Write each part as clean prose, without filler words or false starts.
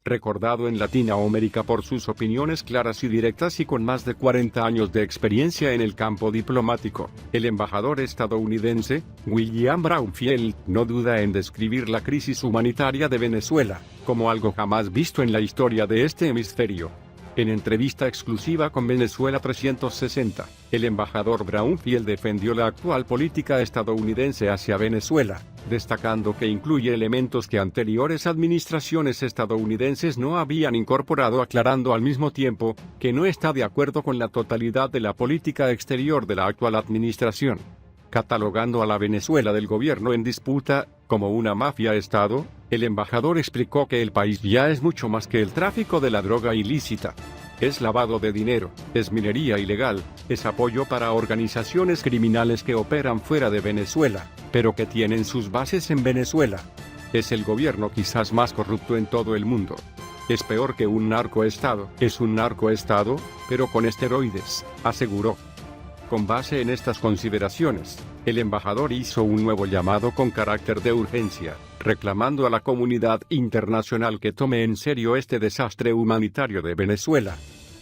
recordado en Latinoamérica por sus opiniones claras y directas y con más de 40 años de experiencia en el campo diplomático. El embajador estadounidense, William Braunfield, no duda en describir la crisis humanitaria de Venezuela como algo jamás visto en la historia de este hemisferio. En entrevista exclusiva con Venezuela 360, el embajador Braunfield defendió la actual política estadounidense hacia Venezuela, destacando que incluye elementos que anteriores administraciones estadounidenses no habían incorporado, aclarando al mismo tiempo que no está de acuerdo con la totalidad de la política exterior de la actual administración. Catalogando a la Venezuela del gobierno en disputa como una mafia-estado, el embajador explicó que el país ya es mucho más que el tráfico de la droga ilícita. Es lavado de dinero, es minería ilegal, es apoyo para organizaciones criminales que operan fuera de Venezuela, pero que tienen sus bases en Venezuela. Es el gobierno quizás más corrupto en todo el mundo. Es peor que un narcoestado. Es un narcoestado, pero con esteroides, aseguró. Con base en estas consideraciones, el embajador hizo un nuevo llamado con carácter de urgencia, reclamando a la comunidad internacional que tome en serio este desastre humanitario de Venezuela.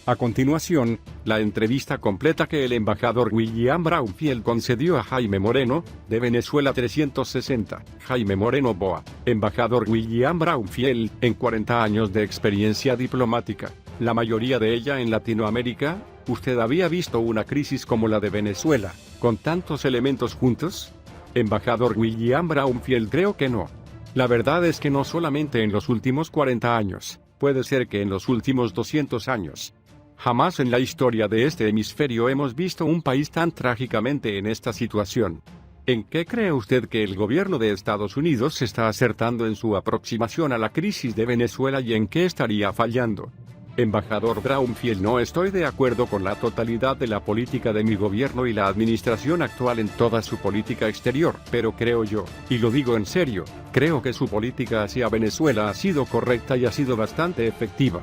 A continuación, la entrevista completa que el embajador William Braunfield concedió a Jaime Moreno, de Venezuela 360. Jaime Moreno Boa, embajador William Braunfield, en 40 años de experiencia diplomática, la mayoría de ella en Latinoamérica. ¿Usted había visto una crisis como la de Venezuela, con tantos elementos juntos? Embajador William Braunfield, creo que no. La verdad es que no solamente en los últimos 40 años, puede ser que en los últimos 200 años. Jamás en la historia de este hemisferio hemos visto un país tan trágicamente en esta situación. ¿En qué cree usted que el gobierno de Estados Unidos está acertando en su aproximación a la crisis de Venezuela y en qué estaría fallando? Embajador Braunfield, no estoy de acuerdo con la totalidad de la política de mi gobierno y la administración actual en toda su política exterior, pero creo yo, y lo digo en serio, creo que su política hacia Venezuela ha sido correcta y ha sido bastante efectiva.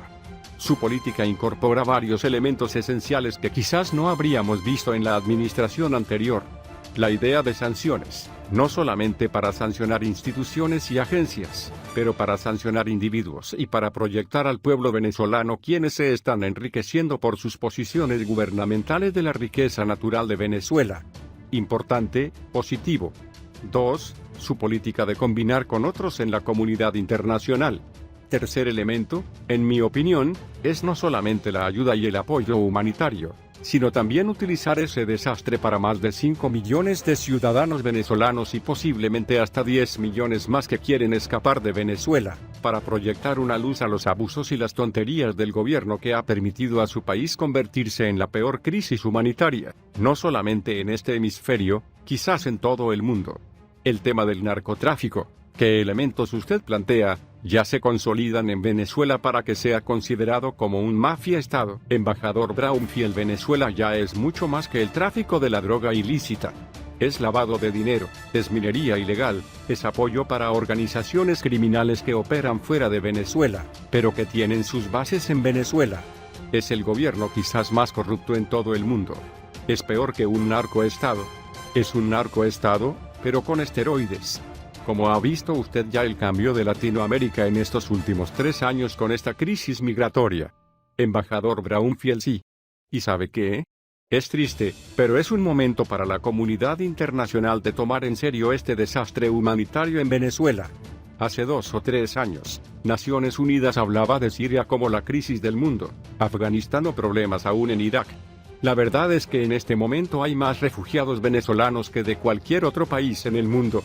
Su política incorpora varios elementos esenciales que quizás no habríamos visto en la administración anterior. La idea de sanciones, no solamente para sancionar instituciones y agencias, pero para sancionar individuos y para proyectar al pueblo venezolano quienes se están enriqueciendo por sus posiciones gubernamentales de la riqueza natural de Venezuela. Importante, positivo. 2. Su política de combinar con otros en la comunidad internacional. Tercer elemento, en mi opinión, es no solamente la ayuda y el apoyo humanitario, sino también utilizar ese desastre para más de 5 millones de ciudadanos venezolanos y posiblemente hasta 10 millones más que quieren escapar de Venezuela, para proyectar una luz a los abusos y las tonterías del gobierno que ha permitido a su país convertirse en la peor crisis humanitaria, no solamente en este hemisferio, quizás en todo el mundo. El tema del narcotráfico, ¿qué elementos usted plantea? Ya se consolidan en Venezuela para que sea considerado como un mafia-estado. Embajador Braunfield, Venezuela ya es mucho más que el tráfico de la droga ilícita. Es lavado de dinero, es minería ilegal, es apoyo para organizaciones criminales que operan fuera de Venezuela, pero que tienen sus bases en Venezuela. Es el gobierno quizás más corrupto en todo el mundo. Es peor que un narcoestado. Es un narcoestado, pero con esteroides. ¿Cómo ha visto usted ya el cambio de Latinoamérica en estos últimos 3 años con esta crisis migratoria? Embajador Braunfield, sí. ¿Y sabe qué? Es triste, pero es un momento para la comunidad internacional de tomar en serio este desastre humanitario en Venezuela. Hace 2 o 3 años, Naciones Unidas hablaba de Siria como la crisis del mundo, Afganistán o problemas aún en Irak. La verdad es que en este momento hay más refugiados venezolanos que de cualquier otro país en el mundo.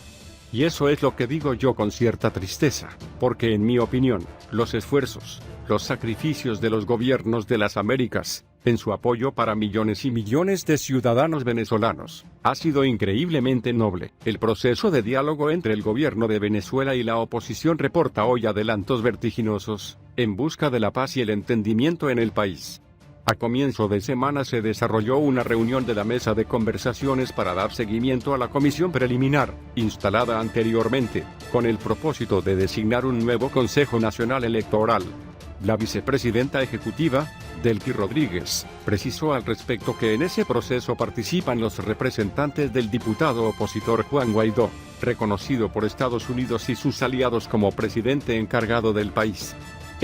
Y eso es lo que digo yo con cierta tristeza, porque en mi opinión, los esfuerzos, los sacrificios de los gobiernos de las Américas, en su apoyo para millones y millones de ciudadanos venezolanos, ha sido increíblemente noble. El proceso de diálogo entre el gobierno de Venezuela y la oposición reporta hoy adelantos vertiginosos, en busca de la paz y el entendimiento en el país. A comienzo de semana se desarrolló una reunión de la mesa de conversaciones para dar seguimiento a la comisión preliminar, instalada anteriormente, con el propósito de designar un nuevo Consejo Nacional Electoral. La vicepresidenta ejecutiva, Delcy Rodríguez, precisó al respecto que en ese proceso participan los representantes del diputado opositor Juan Guaidó, reconocido por Estados Unidos y sus aliados como presidente encargado del país.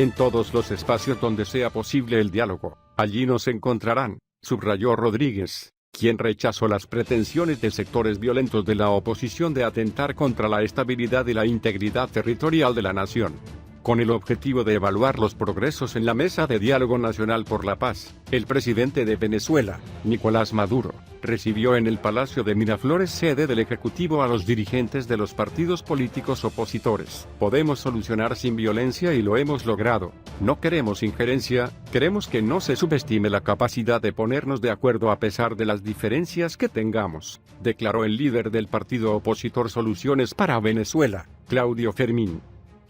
en todos los espacios donde sea posible el diálogo, allí nos encontrarán, subrayó Rodríguez, quien rechazó las pretensiones de sectores violentos de la oposición de atentar contra la estabilidad y la integridad territorial de la nación. Con el objetivo de evaluar los progresos en la Mesa de Diálogo Nacional por la Paz, el presidente de Venezuela, Nicolás Maduro, recibió en el Palacio de Miraflores, sede del Ejecutivo, a los dirigentes de los partidos políticos opositores. Podemos solucionar sin violencia y lo hemos logrado. No queremos injerencia, queremos que no se subestime la capacidad de ponernos de acuerdo a pesar de las diferencias que tengamos, declaró el líder del partido opositor Soluciones para Venezuela, Claudio Fermín.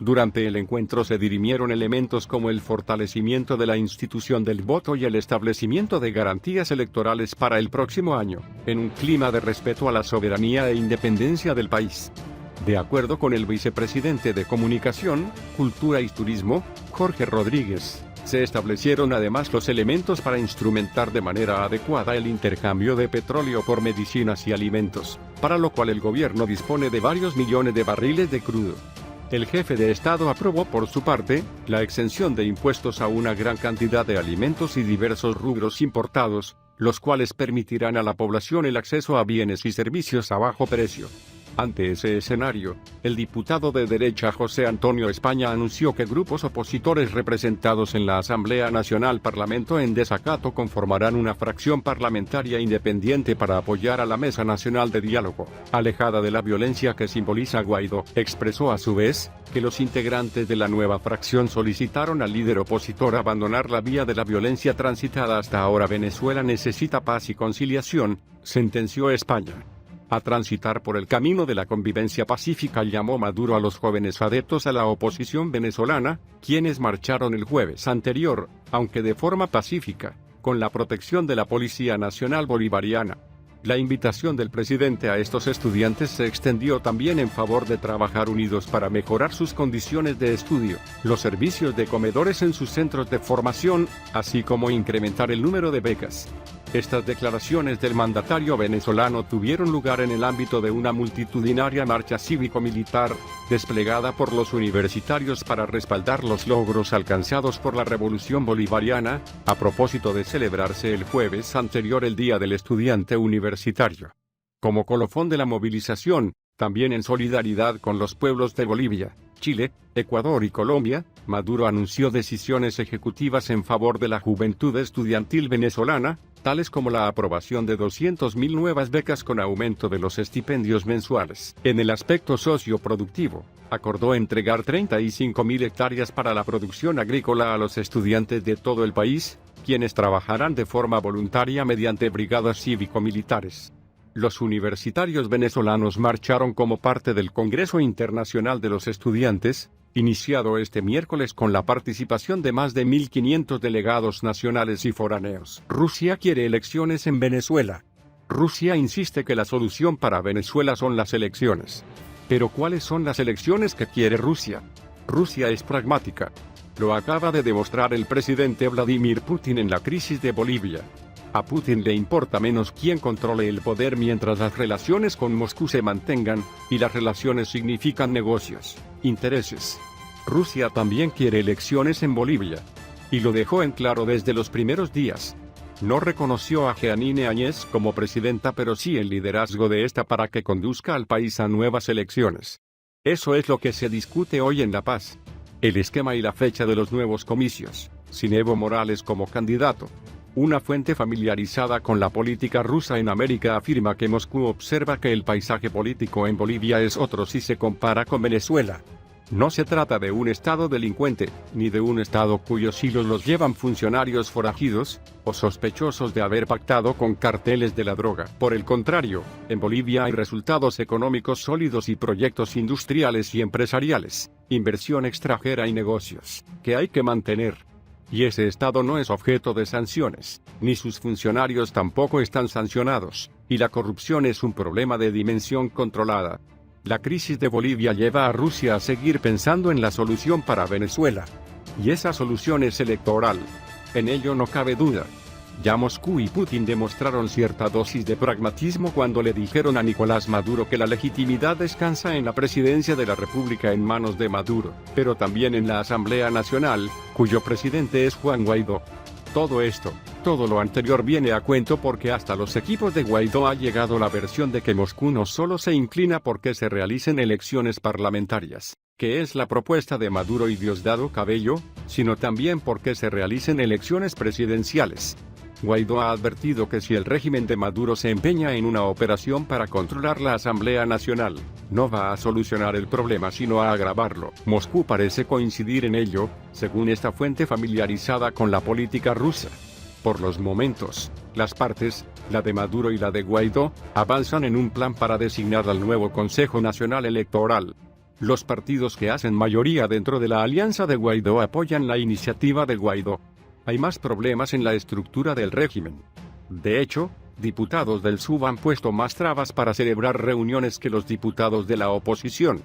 Durante el encuentro se dirimieron elementos como el fortalecimiento de la institución del voto y el establecimiento de garantías electorales para el próximo año, en un clima de respeto a la soberanía e independencia del país. De acuerdo con el vicepresidente de Comunicación, Cultura y Turismo, Jorge Rodríguez, se establecieron además los elementos para instrumentar de manera adecuada el intercambio de petróleo por medicinas y alimentos, para lo cual el gobierno dispone de varios millones de barriles de crudo. El jefe de Estado aprobó por su parte, la exención de impuestos a una gran cantidad de alimentos y diversos rubros importados, los cuales permitirán a la población el acceso a bienes y servicios a bajo precio. Ante ese escenario, el diputado de derecha José Antonio España anunció que grupos opositores representados en la Asamblea Nacional Parlamento en desacato conformarán una fracción parlamentaria independiente para apoyar a la Mesa Nacional de Diálogo, alejada de la violencia que simboliza Guaidó. Expresó a su vez, que los integrantes de la nueva fracción solicitaron al líder opositor abandonar la vía de la violencia transitada hasta ahora. Venezuela necesita paz y conciliación, sentenció España. A transitar por el camino de la convivencia pacífica, llamó Maduro a los jóvenes adeptos a la oposición venezolana, quienes marcharon el jueves anterior, aunque de forma pacífica, con la protección de la Policía Nacional Bolivariana. La invitación del presidente a estos estudiantes se extendió también en favor de trabajar unidos para mejorar sus condiciones de estudio, los servicios de comedores en sus centros de formación, así como incrementar el número de becas. Estas declaraciones del mandatario venezolano tuvieron lugar en el ámbito de una multitudinaria marcha cívico-militar, desplegada por los universitarios para respaldar los logros alcanzados por la Revolución Bolivariana, a propósito de celebrarse el jueves anterior el Día del Estudiante Universitario. Como colofón de la movilización, también en solidaridad con los pueblos de Bolivia, Chile, Ecuador y Colombia, Maduro anunció decisiones ejecutivas en favor de la juventud estudiantil venezolana, tales como la aprobación de 200.000 nuevas becas con aumento de los estipendios mensuales. En el aspecto socioproductivo, acordó entregar 35.000 hectáreas para la producción agrícola a los estudiantes de todo el país, quienes trabajarán de forma voluntaria mediante brigadas cívico-militares. Los universitarios venezolanos marcharon como parte del Congreso Internacional de los Estudiantes, iniciado este miércoles con la participación de más de 1.500 delegados nacionales y foráneos. Rusia quiere elecciones en Venezuela. Rusia insiste que la solución para Venezuela son las elecciones. Pero ¿cuáles son las elecciones que quiere Rusia? Rusia es pragmática. Lo acaba de demostrar el presidente Vladimir Putin en la crisis de Bolivia. A Putin le importa menos quién controle el poder mientras las relaciones con Moscú se mantengan, y las relaciones significan negocios, intereses. Rusia también quiere elecciones en Bolivia. Y lo dejó en claro desde los primeros días. No reconoció a Jeanine Áñez como presidenta, pero sí el liderazgo de esta para que conduzca al país a nuevas elecciones. Eso es lo que se discute hoy en La Paz. El esquema y la fecha de los nuevos comicios, sin Evo Morales como candidato. Una fuente familiarizada con la política rusa en América afirma que Moscú observa que el paisaje político en Bolivia es otro si se compara con Venezuela. No se trata de un estado delincuente, ni de un estado cuyos hilos los llevan funcionarios forajidos, o sospechosos de haber pactado con carteles de la droga. Por el contrario, en Bolivia hay resultados económicos sólidos y proyectos industriales y empresariales, inversión extranjera y negocios, que hay que mantener. Y ese estado no es objeto de sanciones, ni sus funcionarios tampoco están sancionados, y la corrupción es un problema de dimensión controlada. La crisis de Bolivia lleva a Rusia a seguir pensando en la solución para Venezuela. Y esa solución es electoral. En ello no cabe duda. Ya Moscú y Putin demostraron cierta dosis de pragmatismo cuando le dijeron a Nicolás Maduro que la legitimidad descansa en la presidencia de la República en manos de Maduro, pero también en la Asamblea Nacional, cuyo presidente es Juan Guaidó. Todo lo anterior viene a cuento porque hasta los equipos de Guaidó ha llegado la versión de que Moscú no solo se inclina porque se realicen elecciones parlamentarias, que es la propuesta de Maduro y Diosdado Cabello, sino también porque se realicen elecciones presidenciales. Guaidó ha advertido que si el régimen de Maduro se empeña en una operación para controlar la Asamblea Nacional, no va a solucionar el problema sino a agravarlo. Moscú parece coincidir en ello, según esta fuente familiarizada con la política rusa. Por los momentos, las partes, la de Maduro y la de Guaidó, avanzan en un plan para designar al nuevo Consejo Nacional Electoral. Los partidos que hacen mayoría dentro de la alianza de Guaidó apoyan la iniciativa de Guaidó. Hay más problemas en la estructura del régimen. De hecho, diputados del SUV han puesto más trabas para celebrar reuniones que los diputados de la oposición.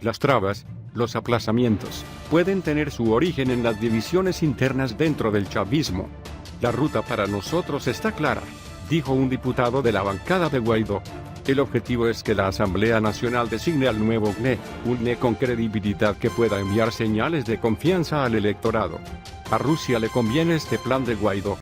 Las trabas, los aplazamientos, pueden tener su origen en las divisiones internas dentro del chavismo. La ruta para nosotros está clara, dijo un diputado de la bancada de Guaidó. El objetivo es que la Asamblea Nacional designe al nuevo GNE, un GNE con credibilidad que pueda enviar señales de confianza al electorado. A Rusia le conviene este plan de Guaidó.